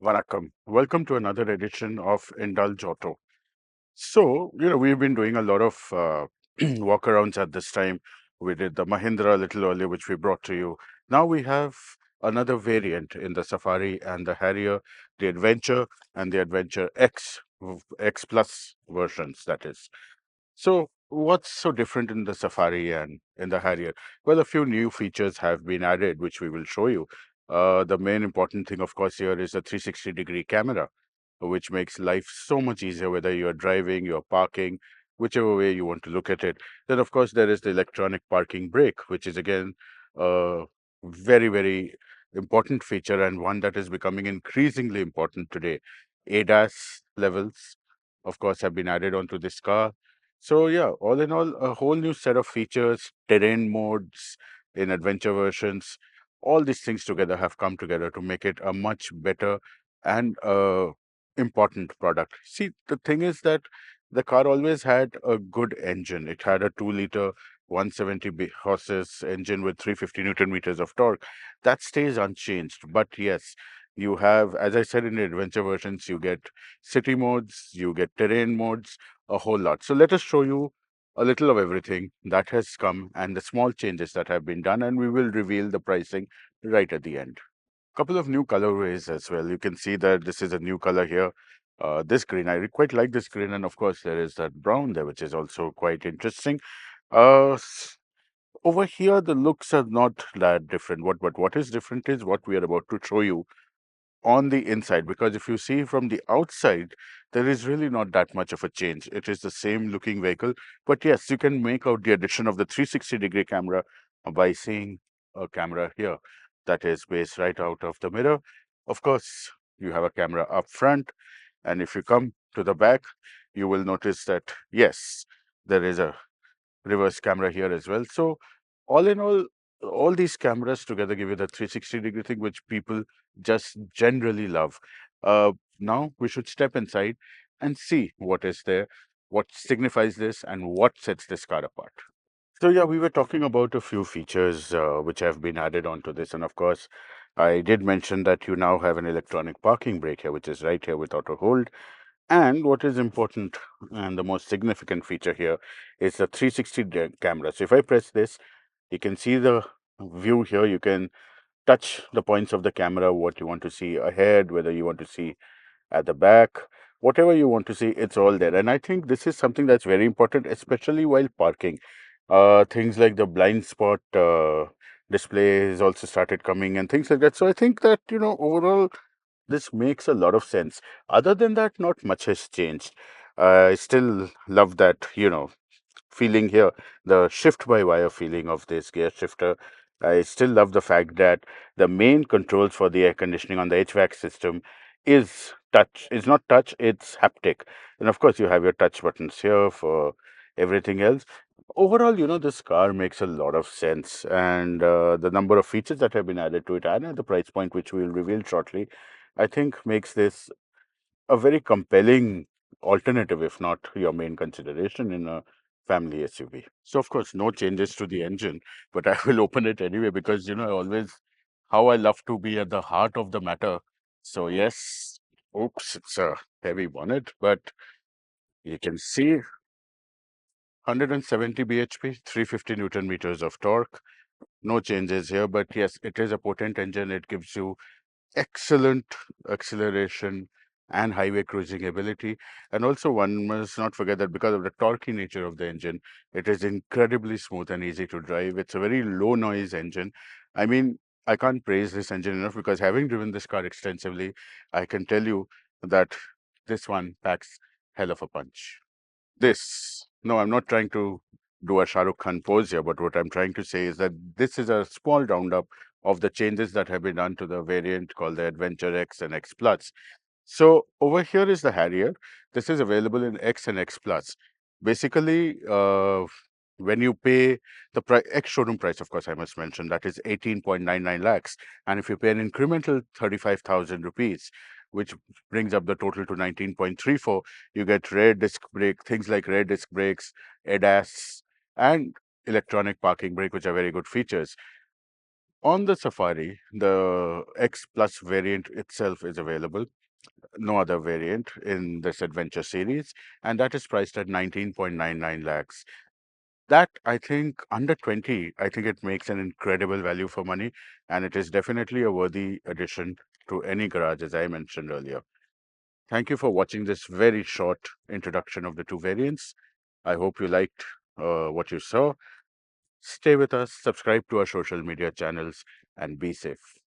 Vanakkam. Welcome to another edition of Indulge Auto. We've been doing a lot of walkarounds at this time. We did the Mahindra a little earlier, which we brought to you. Now we have another variant in the Safari and the Harrier, the Adventure and the Adventure X, X Plus versions, that is. So, what's so different in the Safari and in the Harrier? Well, a few new features have been added, which we will show you. The main important thing, of course, here is a 360-degree camera, which makes life so much easier, whether you're driving, you're parking, whichever way you want to look at it. Then, of course, there is the electronic parking brake, which is again a very, very important feature and one that is becoming increasingly important today. ADAS levels, of course, have been added onto this car. So yeah, all in all, a whole new set of features, terrain modes in adventure versions, all these things together have come together to make it a much better and important product. See, the thing is that the car always had a good engine. It had a 2-liter 170 horses engine with 350 Newton meters of torque. That stays unchanged. But yes, you have, as I said, in the adventure versions, you get city modes, you get terrain modes, a whole lot. So let us show you a little of everything that has come and the small changes that have been done, and we will reveal the pricing right at the end. Couple of new colorways as well. You can see that this is a new color here. This green, I quite like this green, and of course there is that brown there, which is also quite interesting. Uh, s- Over here, the looks are not that different. But what is different is what we are about to show you on the inside, because if you see from the outside, there is really not that much of a change. It is the same looking vehicle, but yes, you can make out the addition of the 360-degree camera by seeing a camera here that is based right out of the mirror. Of course, you have a camera up front, and if you come to the back, you will notice that yes, there is a reverse camera here as well. So all in all these cameras together give you the 360-degree thing, which people just generally love. Now we should step inside and see what is there, what signifies this, and what sets this car apart. So yeah, we were talking about a few features which have been added onto this, and of course, I did mention that you now have an electronic parking brake here, which is right here with auto hold. And what is important and the most significant feature here is the 360 camera. So if I press this, you can see the view here. You can touch the points of the camera, what you want to see ahead, whether you want to see at the back, whatever you want to see, it's all there. And I think this is something that's very important, especially while parking. Things like the blind spot display has also started coming and things like that. So I think that, overall, this makes a lot of sense. Other than that, not much has changed. I still love that, feeling here, the shift by wire feeling of this gear shifter. I still love the fact that the main controls for the air conditioning on the HVAC system is touch. It's not touch, it's haptic. And of course, you have your touch buttons here for everything else. Overall, this car makes a lot of sense. And the number of features that have been added to it and at the price point, which we will reveal shortly, I think makes this a very compelling alternative, if not your main consideration in a family SUV. So, of course, no changes to the engine, but I will open it anyway because, how I love to be at the heart of the matter. So, yes, oops, it's a heavy bonnet, but you can see 170 bhp, 350 Newton meters of torque. No changes here, but yes, it is a potent engine. It gives you excellent acceleration and highway cruising ability. And also, one must not forget that because of the torquey nature of the engine, it is incredibly smooth and easy to drive. It's a very low noise engine. I mean, I can't praise this engine enough because having driven this car extensively, I can tell you that this one packs hell of a punch. No, I'm not trying to do a Shah Rukh Khan pose here, but what I'm trying to say is that this is a small roundup of the changes that have been done to the variant called the Adventure X and X Plus. So over here is the Harrier. This is available in X and X Plus. Basically, when you pay the X showroom price, of course, I must mention that is 18.99 lakhs. And if you pay an incremental 35,000 rupees, which brings up the total to 19.34, you get rear disc brake, things like rear disc brakes, ADAS, and electronic parking brake, which are very good features. On the Safari, the X Plus variant itself is available, no other variant in this adventure series, and that is priced at 19.99 lakhs. That, I think, under 20, I think it makes an incredible value for money, and it is definitely a worthy addition to any garage, as I mentioned earlier. Thank you for watching this very short introduction of the two variants. I hope you liked what you saw. Stay with us, subscribe to our social media channels, and be safe.